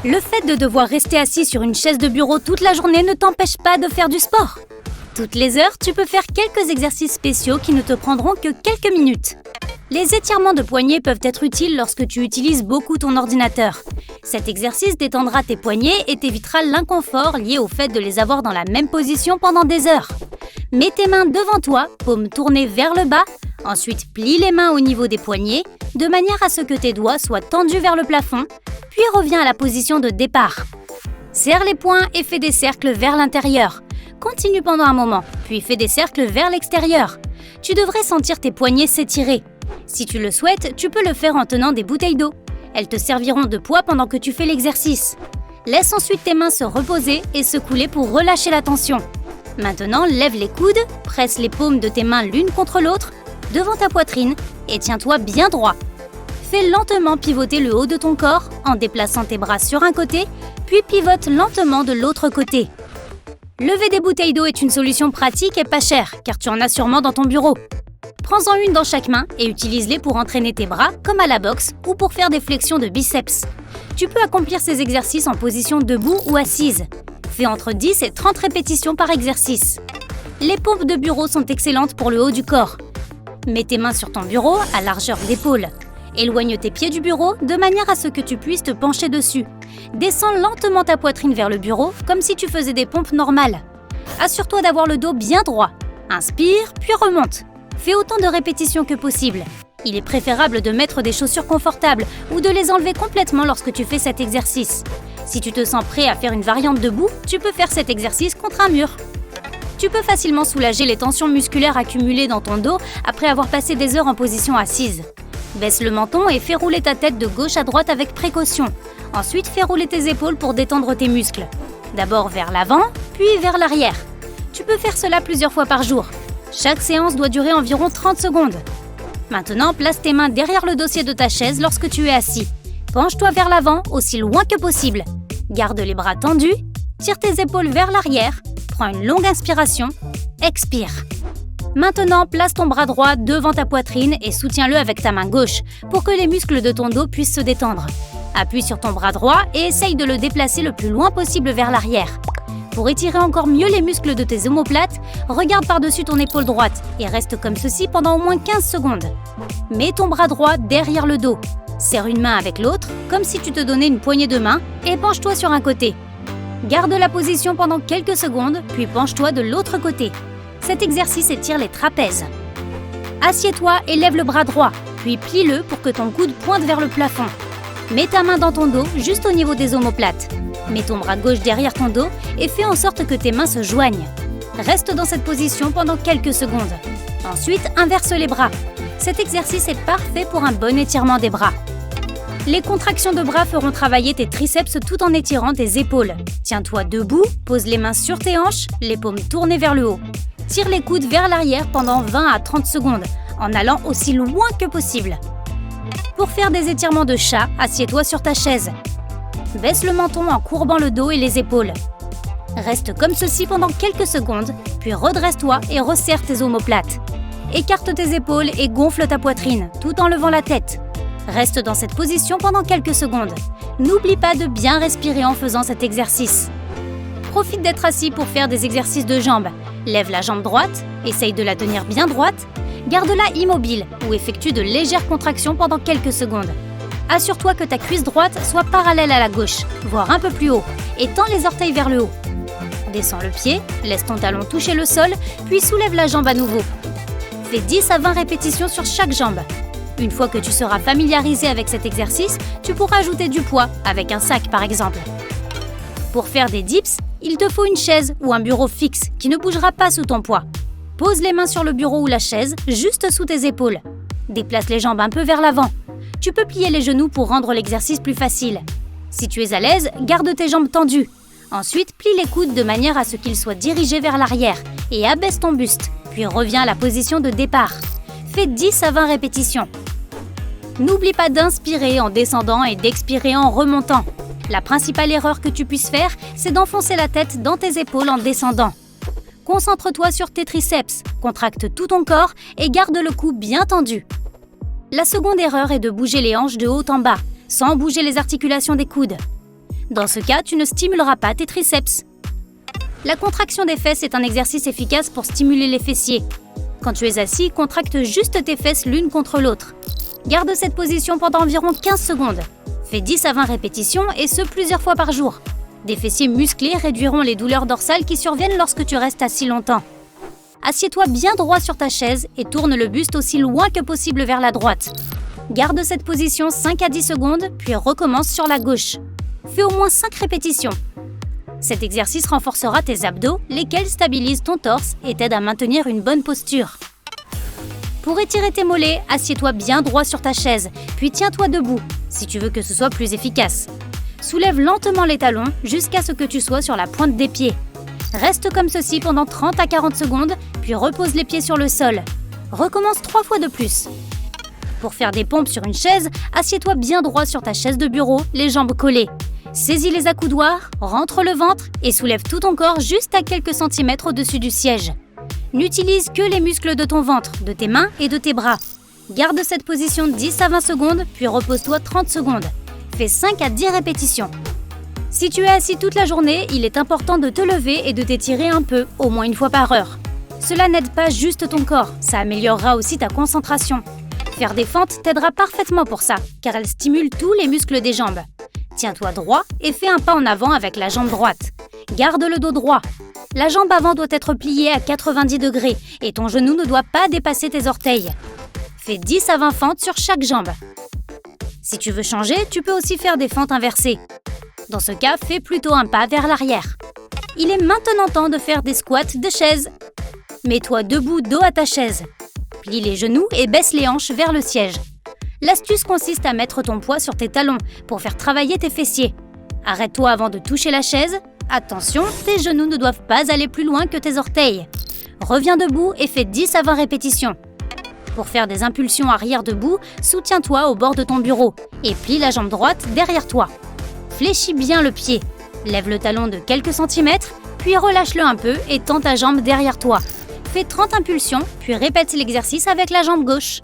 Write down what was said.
Le fait de devoir rester assis sur une chaise de bureau toute la journée ne t'empêche pas de faire du sport. Toutes les heures, tu peux faire quelques exercices spéciaux qui ne te prendront que quelques minutes. Les étirements de poignets peuvent être utiles lorsque tu utilises beaucoup ton ordinateur. Cet exercice détendra tes poignets et t'évitera l'inconfort lié au fait de les avoir dans la même position pendant des heures. Mets tes mains devant toi, paumes tournées vers le bas. Ensuite, plie les mains au niveau des poignets, de manière à ce que tes doigts soient tendus vers le plafond, puis reviens à la position de départ. Serre les poings et fais des cercles vers l'intérieur. Continue pendant un moment, puis fais des cercles vers l'extérieur. Tu devrais sentir tes poignets s'étirer. Si tu le souhaites, tu peux le faire en tenant des bouteilles d'eau. Elles te serviront de poids pendant que tu fais l'exercice. Laisse ensuite tes mains se reposer et se couler pour relâcher la tension. Maintenant, lève les coudes, presse les paumes de tes mains l'une contre l'autre, devant ta poitrine et tiens-toi bien droit. Fais lentement pivoter le haut de ton corps en déplaçant tes bras sur un côté, puis pivote lentement de l'autre côté. Lever des bouteilles d'eau est une solution pratique et pas chère, car tu en as sûrement dans ton bureau. Prends-en une dans chaque main et utilise-les pour entraîner tes bras, comme à la boxe, ou pour faire des flexions de biceps. Tu peux accomplir ces exercices en position debout ou assise. Fais entre 10 et 30 répétitions par exercice. Les pompes de bureau sont excellentes pour le haut du corps. Mets tes mains sur ton bureau à largeur d'épaule. Éloigne tes pieds du bureau de manière à ce que tu puisses te pencher dessus. Descends lentement ta poitrine vers le bureau, comme si tu faisais des pompes normales. Assure-toi d'avoir le dos bien droit. Inspire, puis remonte. Fais autant de répétitions que possible. Il est préférable de mettre des chaussures confortables ou de les enlever complètement lorsque tu fais cet exercice. Si tu te sens prêt à faire une variante debout, tu peux faire cet exercice contre un mur. Tu peux facilement soulager les tensions musculaires accumulées dans ton dos après avoir passé des heures en position assise. Baisse le menton et fais rouler ta tête de gauche à droite avec précaution. Ensuite, fais rouler tes épaules pour détendre tes muscles. D'abord vers l'avant, puis vers l'arrière. Tu peux faire cela plusieurs fois par jour. Chaque séance doit durer environ 30 secondes. Maintenant, place tes mains derrière le dossier de ta chaise lorsque tu es assis. Penche-toi vers l'avant, aussi loin que possible. Garde les bras tendus, tire tes épaules vers l'arrière, prends une longue inspiration, expire. Maintenant, place ton bras droit devant ta poitrine et soutiens-le avec ta main gauche pour que les muscles de ton dos puissent se détendre. Appuie sur ton bras droit et essaye de le déplacer le plus loin possible vers l'arrière. Pour étirer encore mieux les muscles de tes omoplates, regarde par-dessus ton épaule droite et reste comme ceci pendant au moins 15 secondes. Mets ton bras droit derrière le dos. Serre une main avec l'autre, comme si tu te donnais une poignée de main, et penche-toi sur un côté. Garde la position pendant quelques secondes, puis penche-toi de l'autre côté. Cet exercice étire les trapèzes. Assieds-toi et lève le bras droit, puis plie-le pour que ton coude pointe vers le plafond. Mets ta main dans ton dos, juste au niveau des omoplates. Mets ton bras gauche derrière ton dos et fais en sorte que tes mains se joignent. Reste dans cette position pendant quelques secondes. Ensuite, inverse les bras. Cet exercice est parfait pour un bon étirement des bras. Les contractions de bras feront travailler tes triceps tout en étirant tes épaules. Tiens-toi debout, pose les mains sur tes hanches, les paumes tournées vers le haut. Tire les coudes vers l'arrière pendant 20 à 30 secondes, en allant aussi loin que possible. Pour faire des étirements de chat, assieds-toi sur ta chaise. Baisse le menton en courbant le dos et les épaules. Reste comme ceci pendant quelques secondes, puis redresse-toi et resserre tes omoplates. Écarte tes épaules et gonfle ta poitrine, tout en levant la tête. Reste dans cette position pendant quelques secondes. N'oublie pas de bien respirer en faisant cet exercice. Profite d'être assis pour faire des exercices de jambes. Lève la jambe droite, essaye de la tenir bien droite. Garde-la immobile ou effectue de légères contractions pendant quelques secondes. Assure-toi que ta cuisse droite soit parallèle à la gauche, voire un peu plus haut, et tends les orteils vers le haut. Descends le pied, laisse ton talon toucher le sol, puis soulève la jambe à nouveau. Fais 10 à 20 répétitions sur chaque jambe. Une fois que tu seras familiarisé avec cet exercice, tu pourras ajouter du poids, avec un sac par exemple. Pour faire des dips, il te faut une chaise ou un bureau fixe qui ne bougera pas sous ton poids. Pose les mains sur le bureau ou la chaise, juste sous tes épaules. Déplace les jambes un peu vers l'avant. Tu peux plier les genoux pour rendre l'exercice plus facile. Si tu es à l'aise, garde tes jambes tendues. Ensuite, plie les coudes de manière à ce qu'ils soient dirigés vers l'arrière et abaisse ton buste, puis reviens à la position de départ. Fais 10 à 20 répétitions. N'oublie pas d'inspirer en descendant et d'expirer en remontant. La principale erreur que tu puisses faire, c'est d'enfoncer la tête dans tes épaules en descendant. Concentre-toi sur tes triceps, contracte tout ton corps et garde le cou bien tendu. La seconde erreur est de bouger les hanches de haut en bas, sans bouger les articulations des coudes. Dans ce cas, tu ne stimuleras pas tes triceps. La contraction des fesses est un exercice efficace pour stimuler les fessiers. Quand tu es assis, contracte juste tes fesses l'une contre l'autre. Garde cette position pendant environ 15 secondes. Fais 10 à 20 répétitions et ce plusieurs fois par jour. Des fessiers musclés réduiront les douleurs dorsales qui surviennent lorsque tu restes assis longtemps. Assieds-toi bien droit sur ta chaise et tourne le buste aussi loin que possible vers la droite. Garde cette position 5 à 10 secondes, puis recommence sur la gauche. Fais au moins 5 répétitions. Cet exercice renforcera tes abdos, lesquels stabilisent ton torse et t'aident à maintenir une bonne posture. Pour étirer tes mollets, assieds-toi bien droit sur ta chaise, puis tiens-toi debout, si tu veux que ce soit plus efficace. Soulève lentement les talons jusqu'à ce que tu sois sur la pointe des pieds. Reste comme ceci pendant 30 à 40 secondes, puis repose les pieds sur le sol. Recommence 3 fois de plus. Pour faire des pompes sur une chaise, assieds-toi bien droit sur ta chaise de bureau, les jambes collées. Saisis les accoudoirs, rentre le ventre et soulève tout ton corps juste à quelques centimètres au-dessus du siège. N'utilise que les muscles de ton ventre, de tes mains et de tes bras. Garde cette position 10 à 20 secondes, puis repose-toi 30 secondes. Fais 5 à 10 répétitions. Si tu es assis toute la journée, il est important de te lever et de t'étirer un peu, au moins une fois par heure. Cela n'aide pas juste ton corps, ça améliorera aussi ta concentration. Faire des fentes t'aidera parfaitement pour ça, car elle stimule tous les muscles des jambes. Tiens-toi droit et fais un pas en avant avec la jambe droite. Garde le dos droit. La jambe avant doit être pliée à 90 degrés et ton genou ne doit pas dépasser tes orteils. Fais 10 à 20 fentes sur chaque jambe. Si tu veux changer, tu peux aussi faire des fentes inversées. Dans ce cas, fais plutôt un pas vers l'arrière. Il est maintenant temps de faire des squats de chaise. Mets-toi debout dos à ta chaise. Plie les genoux et baisse les hanches vers le siège. L'astuce consiste à mettre ton poids sur tes talons pour faire travailler tes fessiers. Arrête-toi avant de toucher la chaise. Attention, tes genoux ne doivent pas aller plus loin que tes orteils. Reviens debout et fais 10 à 20 répétitions. Pour faire des impulsions arrière debout, soutiens-toi au bord de ton bureau et plie la jambe droite derrière toi. Fléchis bien le pied. Lève le talon de quelques centimètres, puis relâche-le un peu et tends ta jambe derrière toi. Fais 30 impulsions, puis répète l'exercice avec la jambe gauche.